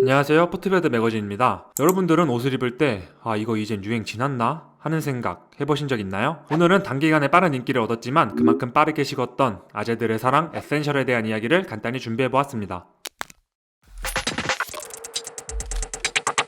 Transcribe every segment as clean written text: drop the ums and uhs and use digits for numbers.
안녕하세요, 포트베드 매거진입니다. 여러분들은 옷을 입을 때 이거 이젠 유행 지났나? 하는 생각 해보신 적 있나요? 오늘은 단기간에 빠른 인기를 얻었지만 그만큼 빠르게 식었던 아재들의 사랑 에센셜에 대한 이야기를 간단히 준비해보았습니다.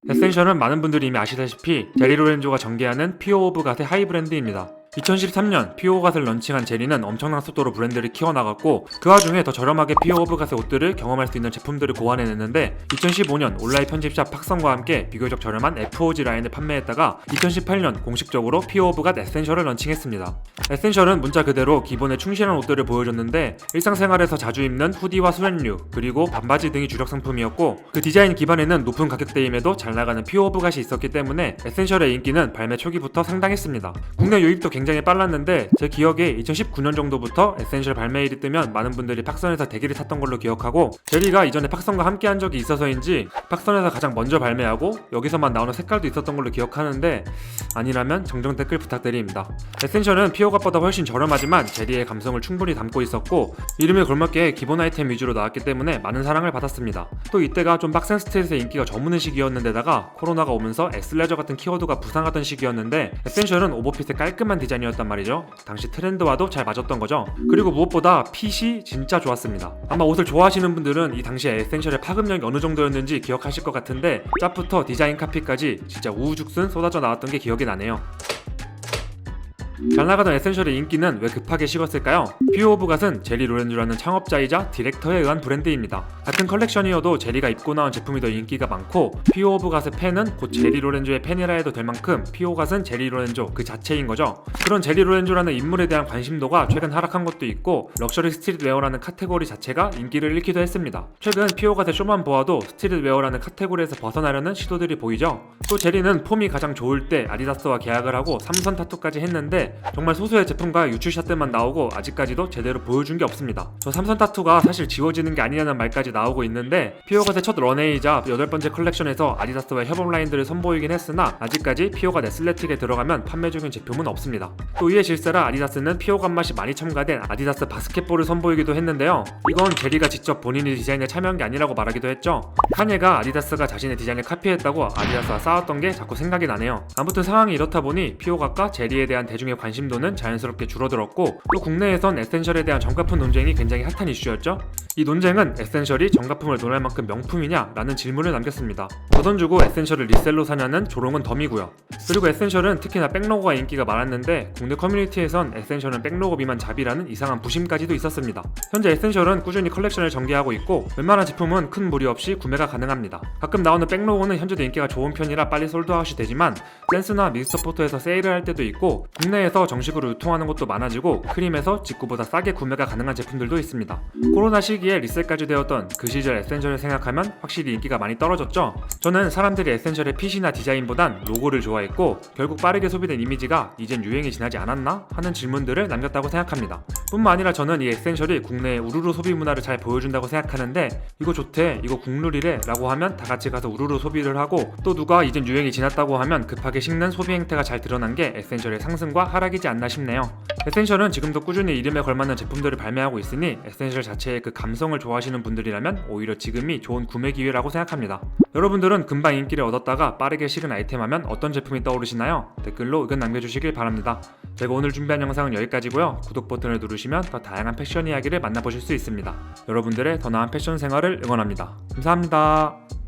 에센셜은 많은 분들이 이미 아시다시피 제리 로렌조가 전개하는 피오 오브 갓의 하이 브랜드입니다. 2013년 피오 갓을 런칭한 제리는 엄청난 속도로 브랜드를 키워나갔고 그 와중에 더 저렴하게 피오 오브 갓의 옷들을 경험할 수 있는 제품들을 고안해냈는데 2015년 온라인 편집샵 팍성과 함께 비교적 저렴한 FOG 라인을 판매했다가 2018년 공식적으로 피오 오브 갓 에센셜을 런칭했습니다. 에센셜은 문자 그대로 기본에 충실한 옷들을 보여줬는데 일상생활에서 자주 입는 후디와 스웨트류 그리고 반바지 등이 주력 상품이었고 그 디자인 기반에는 높은 가격대임에도 잘 나가는 피오 오브 갓이 있었기 때문에 에센셜의 인기는 발매 초기부터 상당했습니다. 국내 유입도 굉장히 빨랐는데 제 기억에 2019년 정도부터 에센셜 발매일이 뜨면 많은 분들이 팍선에서 대기를 탔던 걸로 기억하고 제리가 이전에 팍선과 함께 한 적이 있어서인지 팍선에서 가장 먼저 발매하고 여기서만 나오는 색깔도 있었던 걸로 기억하는데 아니라면 정정 댓글 부탁드립니다. 에센셜은 피오갓보다 훨씬 저렴하지만 제리의 감성을 충분히 담고 있었고 이름에 걸맞게 기본 아이템 위주로 나왔기 때문에 많은 사랑을 받았습니다. 또 이때가 좀 빡센 스트릿의 인기가 저무는 시기였는데다가 코로나가 오면서 엑슬레저 같은 키워드가 부상하던 시기였는데 에센셜은 오버핏의 깔끔한 디자인이었단 말이죠. 당시 트렌드와도 잘 맞았던 거죠. 그리고 무엇보다 핏이 진짜 좋았습니다. 아마 옷을 좋아하시는 분들은 이 당시에 에센셜의 파급력이 어느 정도였는지 기억하실 것 같은데 짭부터 디자인 카피까지 진짜 우후죽순 쏟아져 나왔던 게 기억이 나네요. 잘 나가던 에센셜의 인기는 왜 급하게 식었을까요? 피오 오브 갓은 제리 로렌조라는 창업자이자 디렉터에 의한 브랜드입니다. 같은 컬렉션이어도 제리가 입고 나온 제품이 더 인기가 많고 피오 오브 갓의 팬은 곧 제리 로렌조의 팬이라 해도 될 만큼 피오 갓은 제리 로렌조 그 자체인 거죠. 그런 제리 로렌조라는 인물에 대한 관심도가 최근 하락한 것도 있고 럭셔리 스트릿웨어라는 카테고리 자체가 인기를 잃기도 했습니다. 최근 피오 갓의 쇼만 보아도 스트릿웨어라는 카테고리에서 벗어나려는 시도들이 보이죠. 또 제리는 폼이 가장 좋을 때 아디다스와 계약을 하고 삼선 타투까지 했는데 정말 소수의 제품과 유출샷들만 나오고 아직까지도 제대로 보여준 게 없습니다. 저 삼선 타투가 사실 지워지는 게 아니냐는 말까지 나오고 있는데 피오갓의 첫 런웨이자 8번째 컬렉션에서 아디다스와의 협업 라인들을 선보이긴 했으나 아직까지 피오갓 애슬레틱에 들어가면 판매 중인 제품은 없습니다. 또 이에 질세라 아디다스는 피오갓 맛이 많이 첨가된 아디다스 바스켓볼을 선보이기도 했는데요. 이건 제리가 직접 본인이 디자인에 참여한 게 아니라고 말하기도 했죠. 카니에가 아디다스가 자신의 디자인을 카피했다고 아디다스와 싸웠던 게 자꾸 생각이 나네요. 아무튼 상황이 이렇다 보니 피오갓과 제리에 대한 대중의 관심도는 자연스럽게 줄어들었고 또 국내에선 에센셜에 대한 정가품 논쟁이 굉장히 핫한 이슈였죠. 이 논쟁은 에센셜이 정가품을 논할 만큼 명품이냐? 라는 질문을 남겼습니다. 더 돈 주고 에센셜을 리셀로 사냐는 조롱은 덤이고요. 그리고 에센셜은 특히나 백로고가 인기가 많았는데 국내 커뮤니티에선 에센셜은 백로고 비만 잡이라는 이상한 부심까지도 있었습니다. 현재 에센셜은 꾸준히 컬렉션을 전개하고 있고 웬만한 제품은 큰 무리 없이 구매가 가능합니다. 가끔 나오는 백로고는 현재도 인기가 좋은 편이라 빨리 솔드아웃이 되지만 센스나 미스터포토에서 세일을 할 때도 있고 국내에서 정식으로 유통하는 곳도 많아지고 크림에서 직구보다 싸게 구매가 가능한 제품들도 있습니다. 코로나 시기에 리셀까지 되었던 그 시절 에센셜을 생각하면 확실히 인기가 많이 떨어졌죠. 저는 사람들이 에센셜의 핏이나 디자인보단 로고를 좋아했고 결국 빠르게 소비된 이미지가 이젠 유행이 지나지 않았나? 하는 질문들을 남겼다고 생각합니다. 뿐만 아니라 저는 이 에센셜이 국내의 우르르 소비 문화를 잘 보여준다고 생각하는데 이거 좋대, 이거 국룰이래 라고 하면 다 같이 가서 우르르 소비를 하고 또 누가 이젠 유행이 지났다고 하면 급하게 식는 소비 행태가 잘 드러난 게 에센셜의 상승과 하락이지 않나 싶네요. 에센셜은 지금도 꾸준히 이름에 걸맞는 제품들을 발매하고 있으니 에센셜 자체의 그 감성을 좋아하시는 분들이라면 오히려 지금이 좋은 구매 기회라고 생각합니다. 여러분들은 금방 인기를 얻었다가 빠르게 식은 아이템 하면 어떤 제품이 떠오르시나요? 댓글로 의견 남겨주시길 바랍니다. 제가 오늘 준비한 영상은 여기까지고요. 구독 버튼을 누르시면 더 다양한 패션 이야기를 만나보실 수 있습니다. 여러분들의 더 나은 패션 생활을 응원합니다. 감사합니다.